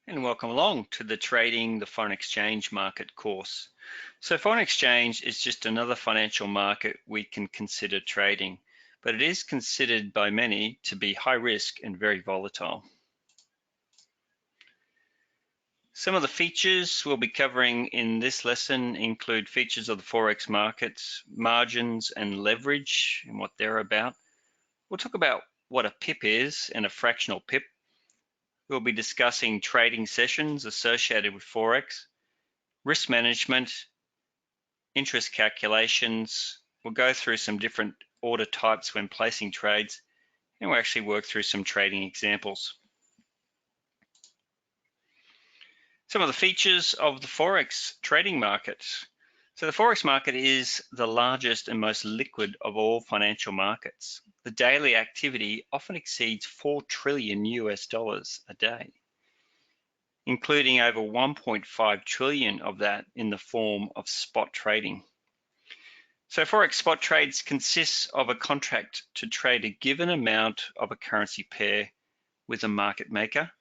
And welcome along to the Trading the Foreign Exchange Market course. So foreign exchange is just another financial market we can consider trading, but it is considered by many to be high risk and very volatile. Some of the features we'll be covering in this lesson include features of the Forex markets, margins and leverage and what they're about. We'll talk about what a pip is and a fractional pip. We'll be discussing trading sessions associated with Forex, risk management, interest calculations. We'll go through some different order types when placing trades, and we'll actually work through some trading examples. Some of the features of the Forex trading market. So the Forex market is the largest and most liquid of all financial markets. The daily activity often exceeds $4 trillion a day, including over 1.5 trillion of that in the form of spot trading. So Forex spot trades consists of a contract to trade a given amount of a currency pair with a market maker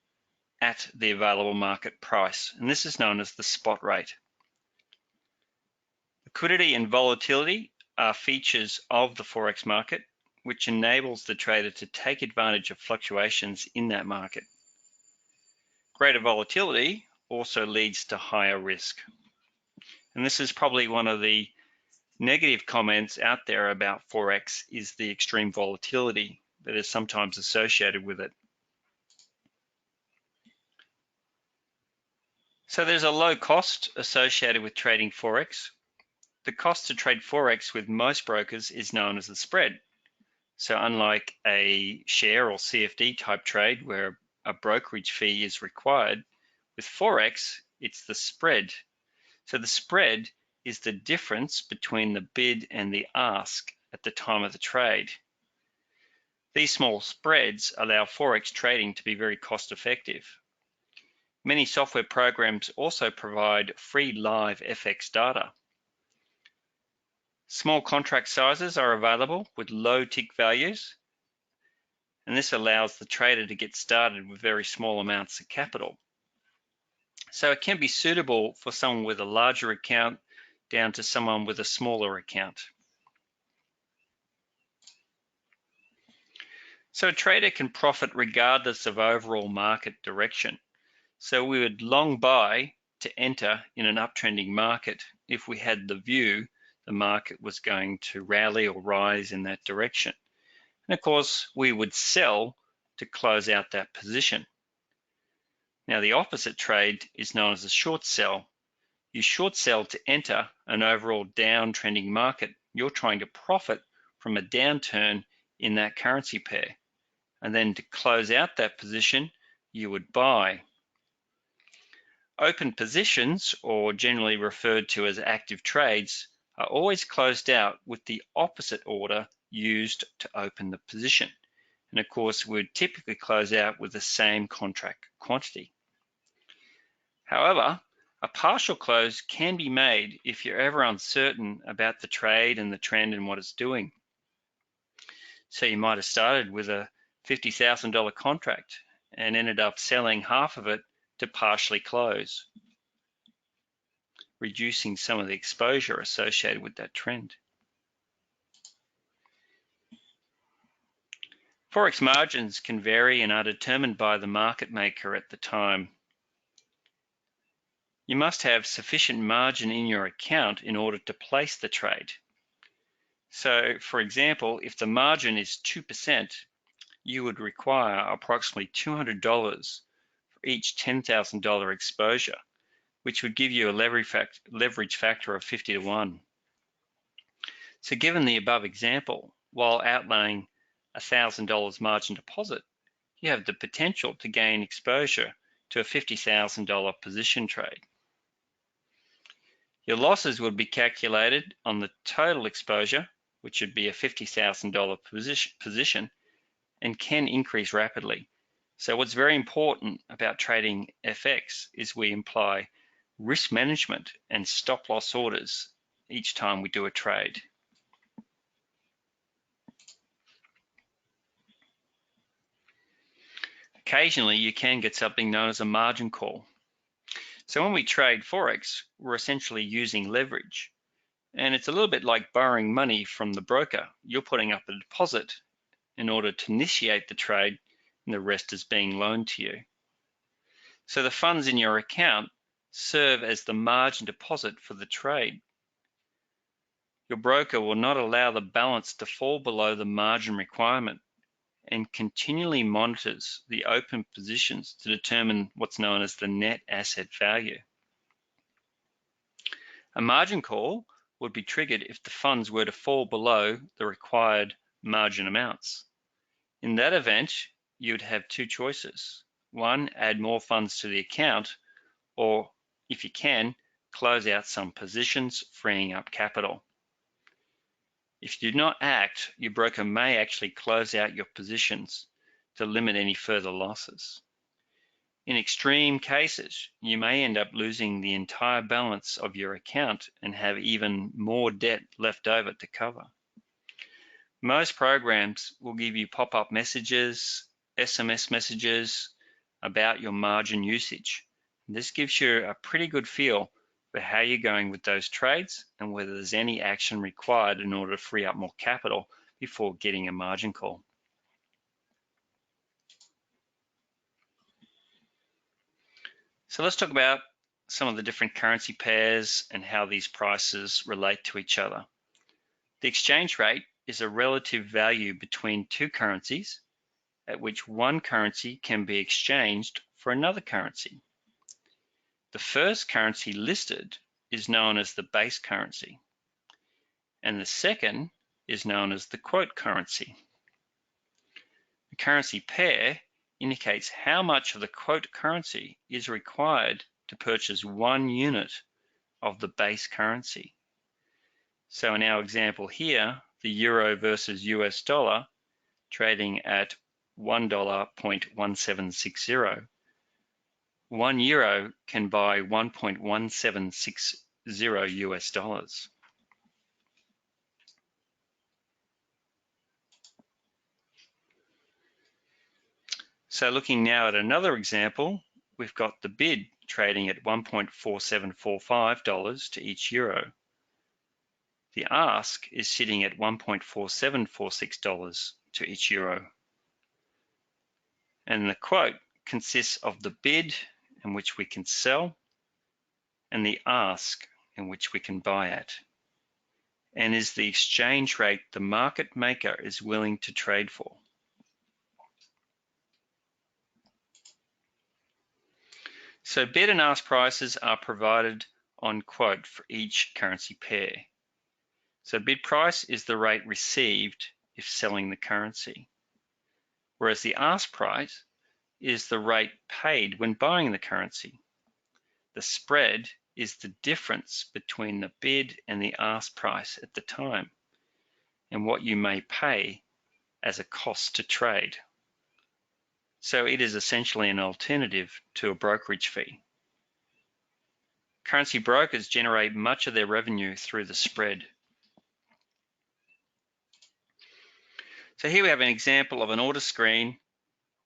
at the available market price, and this is known as the spot rate. Liquidity and volatility are features of the Forex market, which enables the trader to take advantage of fluctuations in that market. Greater volatility also leads to higher risk. And this is probably one of the negative comments out there about Forex is the extreme volatility that is sometimes associated with it. So there's a low cost associated with trading Forex. The cost to trade Forex with most brokers is known as the spread. So unlike a share or CFD type trade where a brokerage fee is required, with Forex, it's the spread. So the spread is the difference between the bid and the ask at the time of the trade. These small spreads allow Forex trading to be very cost effective. Many software programs also provide free live FX data. Small contract sizes are available with low tick values, and this allows the trader to get started with very small amounts of capital. So it can be suitable for someone with a larger account down to someone with a smaller account. So a trader can profit regardless of overall market direction. So we would long buy to enter in an uptrending market if we had the view the market was going to rally or rise in that direction. And of course, we would sell to close out that position. Now, the opposite trade is known as a short sell. You short sell to enter an overall downtrending market. You're trying to profit from a downturn in that currency pair. And then to close out that position, you would buy. Open positions, or generally referred to as active trades, are always closed out with the opposite order used to open the position. And of course, we'd typically close out with the same contract quantity. However, a partial close can be made if you're ever uncertain about the trade and the trend and what it's doing. So you might have started with a $50,000 contract and ended up selling half of it to partially close, reducing some of the exposure associated with that trend. Forex margins can vary and are determined by the market maker at the time. You must have sufficient margin in your account in order to place the trade. So, for example, if the margin is 2%, you would require approximately $200 for each $10,000 exposure, which would give you a leverage factor of 50 to 1. So given the above example, while outlaying $1,000 margin deposit, you have the potential to gain exposure to a $50,000 position trade. Your losses would be calculated on the total exposure, which would be a $50,000 position, and can increase rapidly. So what's very important about trading FX is we imply risk management and stop loss orders each time we do a trade. Occasionally, you can get something known as a margin call. So when we trade Forex, we're essentially using leverage. And it's a little bit like borrowing money from the broker. You're putting up a deposit in order to initiate the trade, and the rest is being loaned to you. So the funds in your account serve as the margin deposit for the trade. Your broker will not allow the balance to fall below the margin requirement and continually monitors the open positions to determine what's known as the net asset value. A margin call would be triggered if the funds were to fall below the required margin amounts. In that event, you would have two choices. One, add more funds to the account, or if you can, close out some positions, freeing up capital. If you do not act, your broker may actually close out your positions to limit any further losses. In extreme cases, you may end up losing the entire balance of your account and have even more debt left over to cover. Most programs will give you pop-up messages, SMS messages about your margin usage. This gives you a pretty good feel for how you're going with those trades and whether there's any action required in order to free up more capital before getting a margin call. So let's talk about some of the different currency pairs and how these prices relate to each other. The exchange rate is a relative value between two currencies at which one currency can be exchanged for another currency. The first currency listed is known as the base currency, and the second is known as the quote currency. The currency pair indicates how much of the quote currency is required to purchase 1 unit of the base currency. So in our example here, the euro versus US dollar trading at $1.1760. 1 euro can buy 1.1760 US dollars. So looking now at another example, we've got the bid trading at $1.4745 to each euro. The ask is sitting at $1.4746 to each euro. And the quote consists of the bid in which we can sell and the ask in which we can buy at, and is the exchange rate the market maker is willing to trade for. So bid and ask prices are provided on quote for each currency pair. So bid price is the rate received if selling the currency, whereas the ask price is the rate paid when buying the currency. The spread is the difference between the bid and the ask price at the time and what you may pay as a cost to trade. So it is essentially an alternative to a brokerage fee. Currency brokers generate much of their revenue through the spread. So here we have an example of an order screen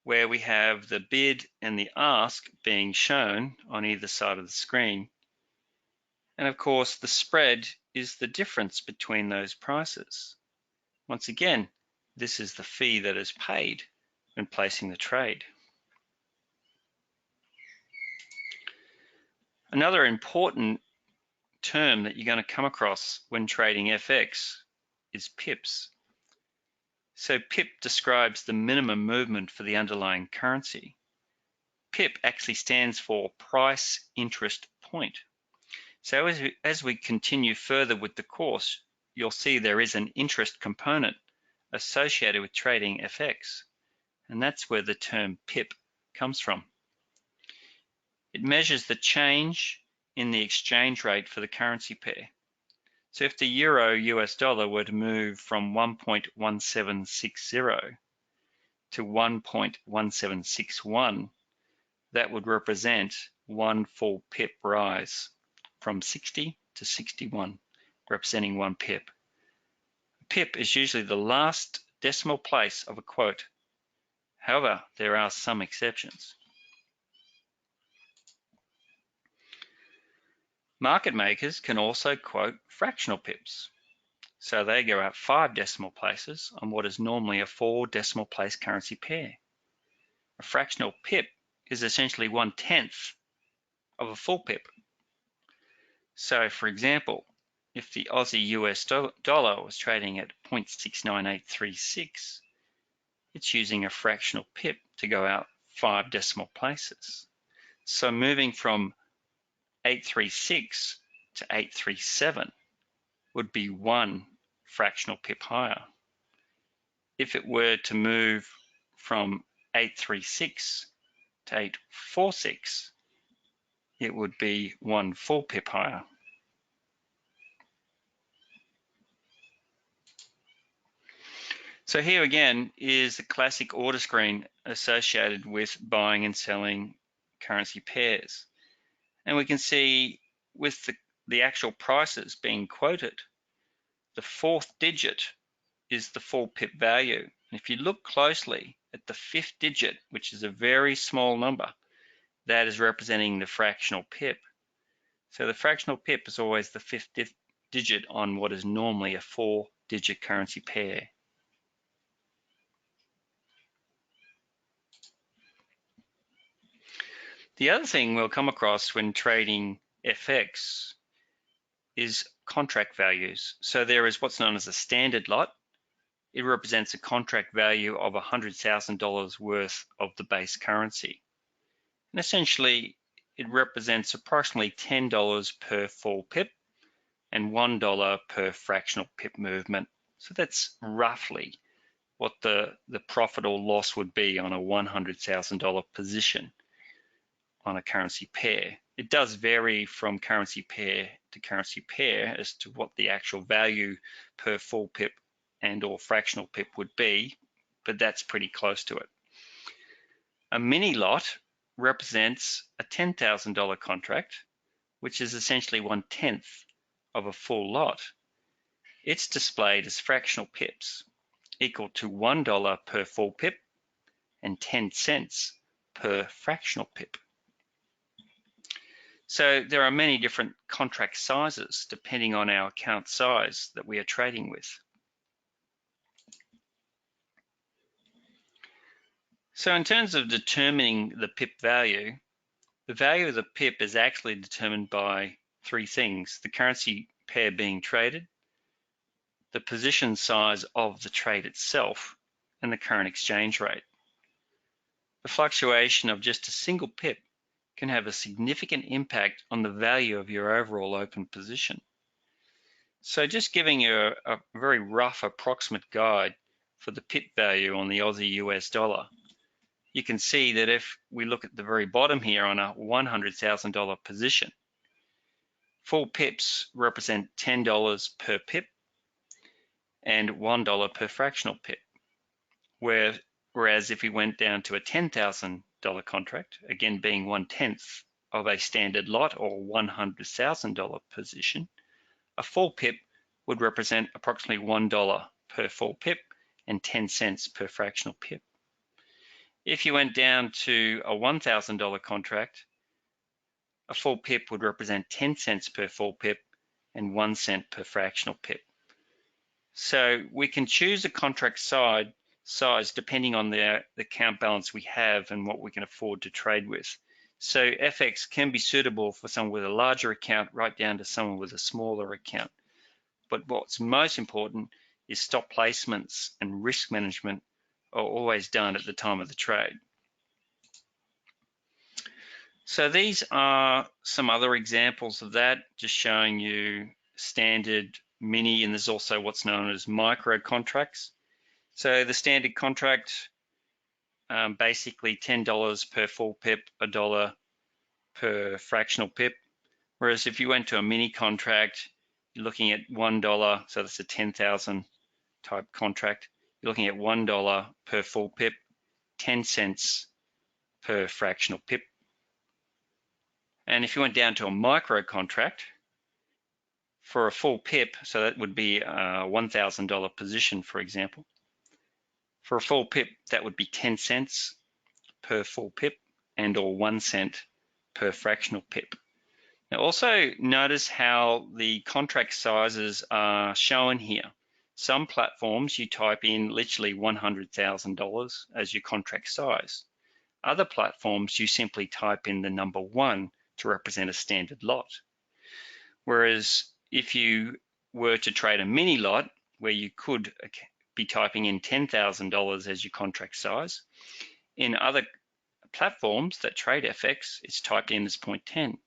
where we have the bid and the ask being shown on either side of the screen. And of course, the spread is the difference between those prices. Once again, this is the fee that is paid when placing the trade. Another important term that you're going to come across when trading FX is pips. So pip describes the minimum movement for the underlying currency. PIP actually stands for price interest point. So as we continue further with the course, you'll see there is an interest component associated with trading FX, and that's where the term PIP comes from. It measures the change in the exchange rate for the currency pair. So if the euro US dollar were to move from 1.1760 to 1.1761, that would represent 1 full pip rise from 60 to 61, representing 1 pip. A pip is usually the last decimal place of a quote. However, there are some exceptions. Market makers can also quote fractional pips. So they go out 5 decimal places on what is normally a 4 decimal place currency pair. A fractional pip is essentially 1/10 of a full pip. So for example, if the Aussie US dollar was trading at 0.69836, it's using a fractional pip to go out 5 decimal places. So moving from 836 to 837 would be 1 fractional pip higher. If it were to move from 836 to 846, it would be 1 full pip higher. So here again is the classic order screen associated with buying and selling currency pairs. And we can see with the actual prices being quoted, the 4th digit is the full pip value. And if you look closely at the 5th digit, which is a very small number, that is representing the fractional pip. So the fractional pip is always the 5th digit on what is normally a 4-digit currency pair. The other thing we'll come across when trading FX is contract values. So there is what's known as a standard lot. It represents a contract value of $100,000 worth of the base currency. And essentially, it represents approximately $10 per full pip and $1 per fractional pip movement. So that's roughly what the profit or loss would be on a $100,000 position on a currency pair. It does vary from currency pair to currency pair as to what the actual value per full pip and or fractional pip would be, but that's pretty close to it. A mini lot represents a $10,000 contract, which is essentially 1/10 of a full lot. It's displayed as fractional pips, equal to $1 per full pip and 10 cents per fractional pip. So there are many different contract sizes depending on our account size that we are trading with. So in terms of determining the pip value, the value of the pip is actually determined by 3 things: the currency pair being traded, the position size of the trade itself, and the current exchange rate. The fluctuation of just a single pip can have a significant impact on the value of your overall open position. So just giving you a very rough approximate guide for the pip value on the Aussie US dollar, you can see that if we look at the very bottom here on a $100,000 position, full pips represent $10 per pip and $1 per fractional pip. Whereas if we went down to a $10,000 contract, again being 1/10 of a standard lot or $100,000 position, a full pip would represent approximately $1 per full pip and 10 cents per fractional pip. If you went down to a $1,000 contract, a full pip would represent 10 cents per full pip and 1 cent per fractional pip. So we can choose a contract size depending on the account balance we have and what we can afford to trade with. So FX can be suitable for someone with a larger account right down to someone with a smaller account. But what's most important is stop placements and risk management are always done at the time of the trade. So these are some other examples of that, just showing you standard, mini, and there's also what's known as micro contracts. So the standard contract, basically $10 per full pip, $1 per fractional pip. Whereas if you went to a mini contract, you're looking at $1, so that's a 10,000 type contract. You're looking at $1 per full pip, 10 cents per fractional pip. And if you went down to a micro contract for a full pip, so that would be a $1,000 position, for example, For a full pip, that would be 10 cents per full pip and or 1 cent per fractional pip. Now also notice how the contract sizes are shown here. Some platforms you type in literally $100,000 as your contract size. Other platforms you simply type in the number 1 to represent a standard lot. Whereas if you were to trade a mini lot where you could be typing in $10,000 as your contract size, in other platforms that trade FX, it's typed in as 0.10.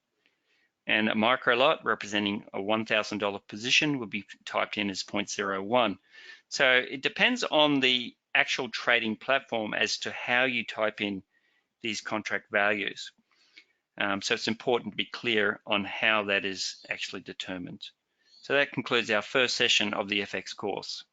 And a micro lot representing a $1,000 position would be typed in as 0.01. So it depends on the actual trading platform as to how you type in these contract values. So it's important to be clear on how that is actually determined. So that concludes our first session of the FX course.